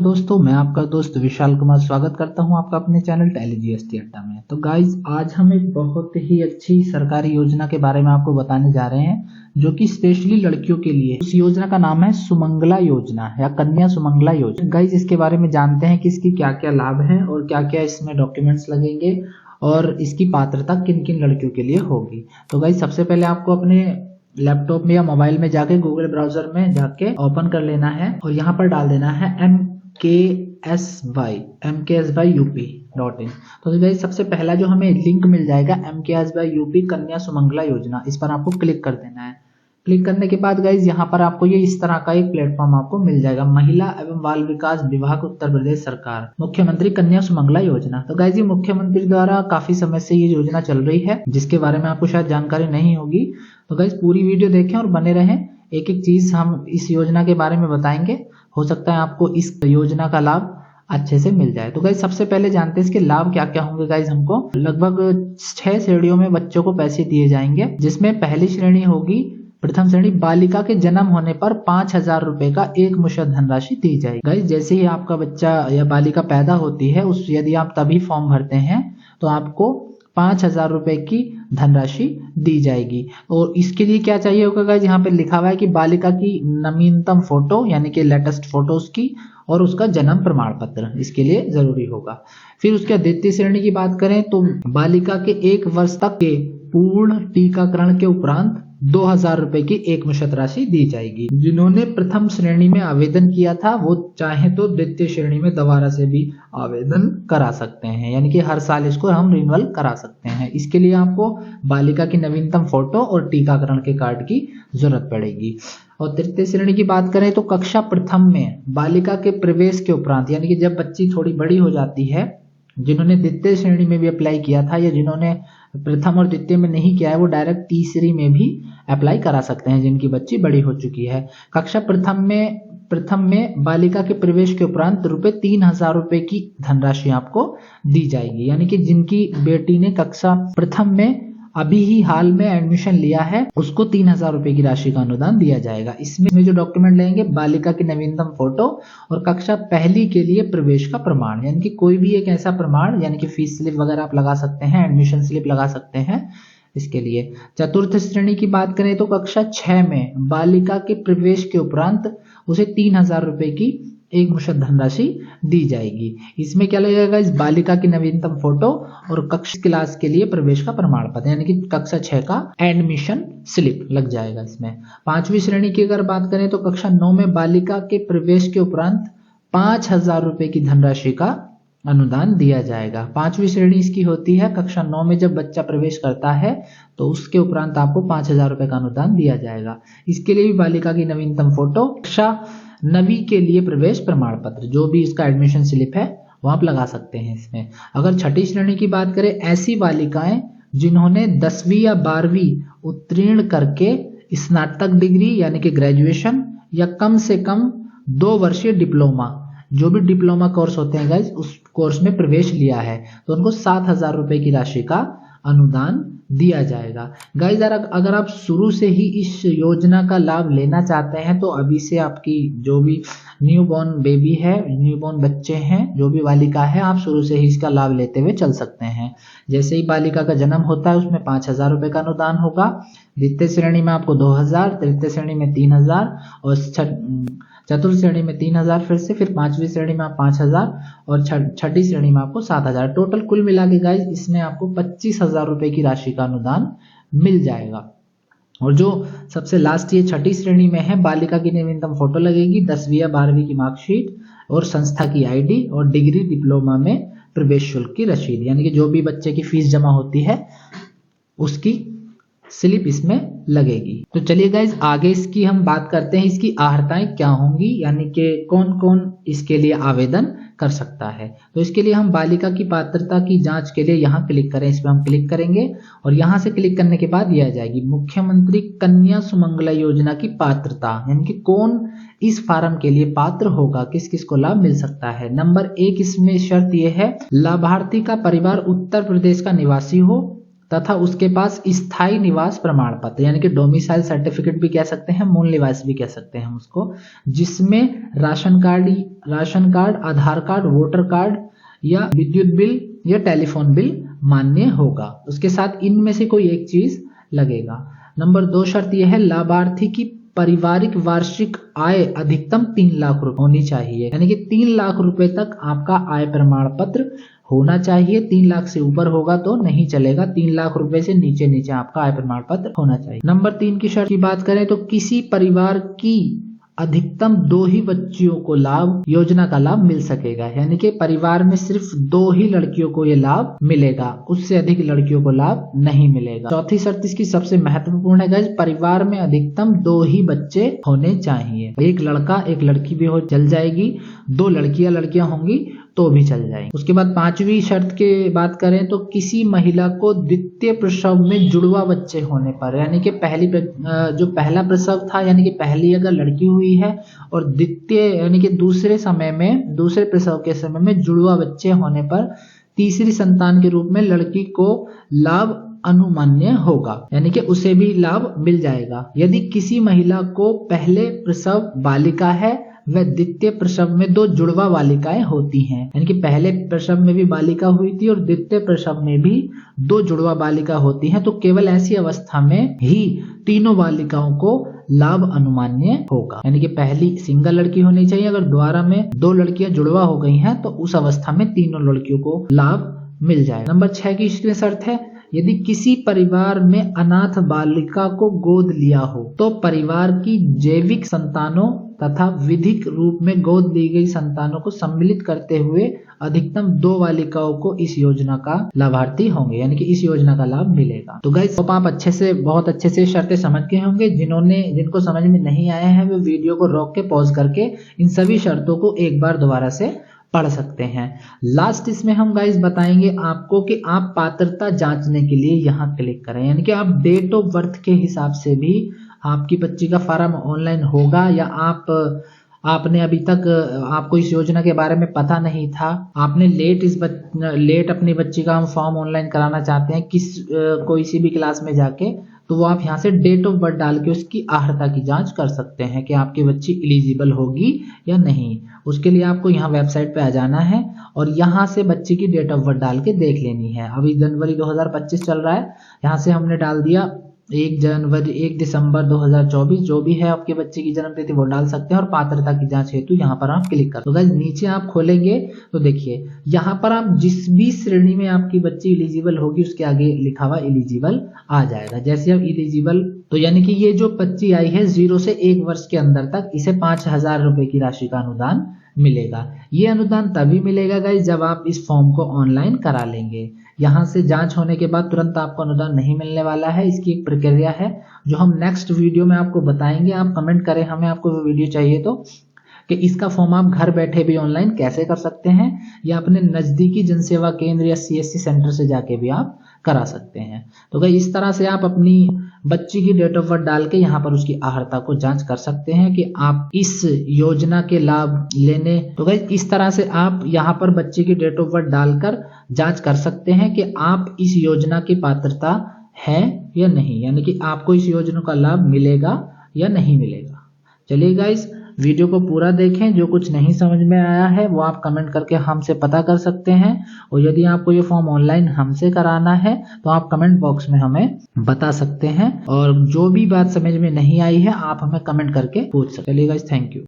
दोस्तों, मैं आपका दोस्त विशाल कुमार स्वागत करता हूं आपका अपने चैनल टैली जीएसटी अड्डा में। तो गाइज, आज हम एक बहुत ही अच्छी सरकारी योजना के बारे में आपको बताने जा रहे हैं जो कि स्पेशली लड़कियों के लिए। उस योजना का नाम है सुमंगला योजना या कन्या सुमंगला योजना। गाइज, इसके बारे में जानते हैं कि इसकी क्या क्या लाभ है और क्या क्या इसमें डॉक्यूमेंट्स लगेंगे और इसकी पात्रता किन किन लड़कियों के लिए होगी। तो गाइज, सबसे पहले आपको अपने लैपटॉप में या मोबाइल में जाके गूगल ब्राउजर में जाके ओपन कर लेना है और यहाँ पर डाल देना है mksy.up.in। तो गाइस, सबसे पहला जो हमें लिंक मिल जाएगा mksy.up कन्या सुमंगला योजना, इस पर आपको क्लिक कर देना है। क्लिक करने के बाद गाइज, यहाँ पर आपको ये इस तरह का एक प्लेटफॉर्म आपको मिल जाएगा, महिला एवं बाल विकास विभाग उत्तर प्रदेश सरकार, मुख्यमंत्री कन्या सुमंगला योजना। तो गाइज, ये मुख्यमंत्री द्वारा काफी समय से ये योजना चल रही है, जिसके बारे में आपको शायद जानकारी नहीं होगी। तो गाइज, पूरी वीडियो देखें और बने रहें, एक एक चीज हम इस योजना के बारे में बताएंगे। हो सकता है आपको इस योजना का लाभ अच्छे से मिल जाए। तो गाइज, सबसे पहले जानते हैं इसके लाभ क्या क्या होंगे। गाइज, हमको लगभग 6 श्रेणियों में बच्चों को पैसे दिए जाएंगे, जिसमें पहली श्रेणी होगी, प्रथम श्रेणी, बालिका के जन्म होने पर 5,000 रुपए का एक मुश्त धनराशि दी जाएगी। गाइज, जैसे ही आपका बच्चा या बालिका पैदा होती है, उस यदि आप तभी फॉर्म भरते हैं तो आपको 5,000 रुपए की धनराशि दी जाएगी। और इसके लिए क्या चाहिए होगा गाइज, यहाँ पे लिखा हुआ है कि बालिका की नवीनतम फोटो यानी कि लेटेस्ट फोटो उसकी और उसका जन्म प्रमाण पत्र इसके लिए जरूरी होगा। फिर उसके द्वितीय श्रेणी की बात करें तो बालिका के 1 वर्ष तक के पूर्ण टीकाकरण के उपरांत 2,000 रुपए की एक मुश्त राशि दी जाएगी। जिन्होंने प्रथम श्रेणी में आवेदन किया था वो चाहे तो द्वितीय श्रेणी में दोबारा से भी आवेदन करा सकते हैं, यानी कि हर साल इसको हम रिन्यूअल करा सकते हैं। इसके लिए आपको बालिका की नवीनतम फोटो और टीकाकरण के कार्ड की जरूरत पड़ेगी। और तृतीय श्रेणी की बात करें तो कक्षा प्रथम में बालिका के प्रवेश के उपरांत, यानी कि जब बच्ची थोड़ी बड़ी हो जाती है, जिन्होंने द्वितीय श्रेणी में भी अप्लाई किया था या जिन्होंने प्रथम और द्वितीय में नहीं किया है, वो डायरेक्ट तीसरी में भी अप्लाई करा सकते हैं, जिनकी बच्ची बड़ी हो चुकी है। कक्षा प्रथम में बालिका के प्रवेश के उपरांत 3,000 रुपए की धनराशि आपको दी जाएगी, यानी कि जिनकी बेटी ने कक्षा प्रथम में अभी ही हाल में एडमिशन लिया है, उसको 3,000 रुपए की राशि का अनुदान दिया जाएगा। इसमें जो डॉक्यूमेंट लगेंगे, बालिका की नवीनतम फोटो और कक्षा पहली के लिए प्रवेश का प्रमाण, यानी कि कोई भी एक ऐसा प्रमाण, यानी कि फीस स्लिप वगैरह आप लगा सकते हैं, एडमिशन स्लिप लगा सकते हैं इसके लिए। चतुर्थ श्रेणी की बात करें तो कक्षा 6 में बालिका के प्रवेश के उपरांत उसे 3,000 रुपए की एक मुश्त धनराशि दी जाएगी। इसमें क्या लगेगा, इस बालिका की नवीनतम फोटो और कक्षा क्लास के लिए प्रवेश का प्रमाण पत्र, यानी कि कक्षा 6 का एडमिशन स्लिप लग जाएगा इसमें। 5वीं श्रेणी की अगर बात करें तो कक्षा 9 में बालिका के प्रवेश के उपरांत 5,000 रुपए की धनराशि का अनुदान दिया जाएगा। 5वीं श्रेणी इसकी होती है, कक्षा 9 में जब बच्चा प्रवेश करता है तो उसके उपरांत आपको 5,000 रुपए का अनुदान दिया जाएगा। इसके लिए भी बालिका की नवीनतम फोटो, कक्षा 9वीं के लिए प्रवेश प्रमाण पत्र, जो भी इसका एडमिशन स्लिप है वो आप लगा सकते हैं इसमें। अगर 6ठी श्रेणी की बात करें, ऐसी बालिकाएं जिन्होंने 10वीं या 12वीं उत्तीर्ण करके स्नातक डिग्री यानी कि ग्रेजुएशन या कम से कम 2 वर्षीय डिप्लोमा, जो भी डिप्लोमा कोर्स होते हैं गाइज, उस कोर्स में प्रवेश लिया है, तो उनको 7,000 रुपए की राशि का अनुदान दिया जाएगा। गाइज, अगर आप शुरू से ही इस योजना का लाभ लेना चाहते हैं तो अभी से आपकी जो भी न्यूबॉर्न बेबी है, न्यूबॉर्न बच्चे हैं, जो भी बालिका है, आप शुरू से ही इसका लाभ लेते हुए चल सकते हैं। जैसे ही बालिका का जन्म होता है उसमें 5,000 रुपए का अनुदान होगा। द्वितीय श्रेणी में आपको 2,000, तृतीय श्रेणी में 3,000 और चतुर्थ श्रेणी में 3,000 फिर 5वीं श्रेणी में आप 5,000 और 6ठी श्रेणी में आपको 7,000। टोटल कुल मिला के गाइज इसमें आपको 25,000 रुपए की राशि का अनुदान मिल जाएगा। और जो सबसे लास्ट ये 6ठी श्रेणी में है, बालिका की नवीनतम फोटो लगेगी, 10वीं या 12वीं की मार्कशीट और संस्था की आईडी और डिग्री डिप्लोमा में प्रवेश शुल्क की रसीद, यानी कि जो भी बच्चे की फीस जमा होती है उसकी स्लिप इसमें लगेगी। तो चलिए गाइज, आगे इसकी हम बात करते हैं, इसकी अर्हताएं क्या होंगी, यानी कि कौन कौन इसके लिए आवेदन कर सकता है। तो इसके लिए हम बालिका की पात्रता की जांच के लिए यहाँ क्लिक करें, इस पर हम क्लिक करेंगे और यहाँ से क्लिक करने के बाद यह आ जाएगी मुख्यमंत्री कन्या सुमंगला योजना की पात्रता, यानी कि कौन इस फार्म के लिए पात्र होगा, किस किस को लाभ मिल सकता है। नंबर 1 इसमें शर्त यह है, लाभार्थी का परिवार उत्तर प्रदेश का निवासी हो, तथा उसके पास स्थायी निवास प्रमाण पत्र यानी कि डोमिसाइल सर्टिफिकेट भी कह सकते हैं, मूल निवास भी कह सकते हैं हम उसको, जिसमें राशन कार्ड, आधार कार्ड, वोटर कार्ड या विद्युत बिल या टेलीफोन बिल मान्य होगा। उसके साथ इनमें से कोई एक चीज लगेगा। नंबर 2 शर्त यह है, लाभार्थी की पारिवारिक वार्षिक आय अधिकतम 3 लाख रुपए होनी चाहिए, यानी कि 3 लाख रुपए तक आपका आय प्रमाण पत्र होना चाहिए। 3 लाख से ऊपर होगा तो नहीं चलेगा, 3 लाख रुपए से नीचे नीचे आपका आय प्रमाण पत्र होना चाहिए। नंबर 3 की शर्त की बात करें तो किसी परिवार की अधिकतम 2 ही बच्चियों को योजना का लाभ मिल सकेगा, यानी कि परिवार में सिर्फ 2 ही लड़कियों को ये लाभ मिलेगा, उससे अधिक लड़कियों को लाभ नहीं मिलेगा। चौथी शर्त इसकी सबसे महत्वपूर्ण है गाइस, परिवार में अधिकतम 2 ही बच्चे होने चाहिए। एक लड़का एक लड़की भी हो चल जाएगी, 2 लड़कियां होंगी तो भी चल जाएंगे। उसके बाद 5वीं शर्त की बात करें तो किसी महिला को द्वितीय प्रसव में जुड़वा बच्चे होने पर, यानी कि जो पहला प्रसव था यानी कि पहली अगर लड़की हुई है और द्वितीय यानी कि दूसरे प्रसव के समय में जुड़वा बच्चे होने पर तीसरी संतान के रूप में लड़की को लाभ अनुमान्य होगा, यानी कि उसे भी लाभ मिल जाएगा। यदि किसी महिला को पहले प्रसव बालिका है व द्वितीय प्रसव में 2 जुड़वा बालिकाएं होती हैं, यानी कि पहले प्रसव में भी बालिका हुई थी और द्वितीय प्रसव में भी 2 जुड़वा बालिका होती हैं, तो केवल ऐसी अवस्था में ही तीनों बालिकाओं को लाभ अनुमान्य होगा, यानी कि पहली सिंगल लड़की होनी चाहिए, अगर द्वारा में 2 लड़कियां जुड़वा हो गई हैं तो उस अवस्था में तीनों लड़कियों को लाभ मिल जाए। नंबर 6 की शर्त है, यदि किसी परिवार में अनाथ बालिका को गोद लिया हो तो परिवार की जैविक संतानों तथा विधिक रूप में गोद ली गई संतानों को सम्मिलित करते हुए अधिकतम 2 बालिकाओं को इस योजना का लाभार्थी होंगे, यानी कि इस योजना का लाभ मिलेगा। तो गाइस आप बहुत अच्छे से शर्तें समझ गए होंगे। जिनको समझ में नहीं आए हैं वो वीडियो को रोक के पॉज करके इन सभी शर्तों को एक बार दोबारा से पढ़ सकते हैं। लास्ट इसमें हम गाइस बताएंगे आपको कि आप पात्रता जांचने के लिए यहाँ क्लिक करें, यानी कि आप डेट ऑफ बर्थ के हिसाब से भी आपकी बच्ची का फॉर्म ऑनलाइन होगा, या आपने अभी तक आपको इस योजना के बारे में पता नहीं था, आपने लेट अपनी बच्ची का हम फॉर्म ऑनलाइन कराना चाहते हैं कोई सी भी क्लास में जाके, तो वो आप यहाँ से डेट ऑफ बर्थ डाल के उसकी अर्हता की जांच कर सकते हैं कि आपकी बच्ची एलिजिबल होगी या नहीं। उसके लिए आपको यहाँ वेबसाइट पे आ जाना है और यहाँ से बच्ची की डेट ऑफ बर्थ डाल के देख लेनी है। अभी जनवरी 2025 चल रहा है, यहाँ से हमने डाल दिया 1 दिसंबर 2024, जो भी है आपके बच्चे की जन्म तिथि वो डाल सकते हैं और पात्रता की जांच हेतु यहाँ पर आप क्लिक कर। तो गाइस नीचे आप खोलेंगे तो देखिए यहाँ पर आप जिस भी श्रेणी में आपकी बच्ची एलिजिबल होगी उसके आगे लिखा हुआ एलिजिबल आ जाएगा। जैसे अब एलिजिबल, तो यानी कि ये जो बच्ची आई है 0 से 1 वर्ष के अंदर तक, इसे 5,000 रुपए की राशि का अनुदान मिलेगा। ये अनुदान तभी मिलेगा गाइस जब आप इस फॉर्म को ऑनलाइन करा लेंगे। यहाँ से जांच होने के बाद तुरंत आपको अनुदान नहीं मिलने वाला है, इसकी एक प्रक्रिया है जो हम नेक्स्ट वीडियो में आपको बताएंगे। आप कमेंट करें हमें आपको वो वीडियो चाहिए तो, कि इसका फॉर्म आप घर बैठे भी ऑनलाइन कैसे कर सकते हैं, या अपने नजदीकी जनसेवा केंद्र या CSC सेंटर से जाके भी आप करा सकते हैं। तो गाइस इस तरह से आप अपनी बच्ची की डेट ऑफ बर्थ डाल के यहाँ पर उसकी अर्हता को जांच कर सकते हैं कि आप इस योजना के लाभ लेने, तो गाइस इस तरह से आप यहाँ पर बच्ची की डेट ऑफ बर्थ डालकर जांच कर सकते हैं कि आप इस योजना की पात्रता है या नहीं, यानी कि आपको इस योजना का लाभ मिलेगा या नहीं मिलेगा। चलिए गाइस वीडियो को पूरा देखें, जो कुछ नहीं समझ में आया है वो आप कमेंट करके हमसे पता कर सकते हैं, और यदि आपको ये फॉर्म ऑनलाइन हमसे कराना है तो आप कमेंट बॉक्स में हमें बता सकते हैं, और जो भी बात समझ में नहीं आई है आप हमें कमेंट करके पूछ सकते हैं। चलिए गाइस, थैंक यू।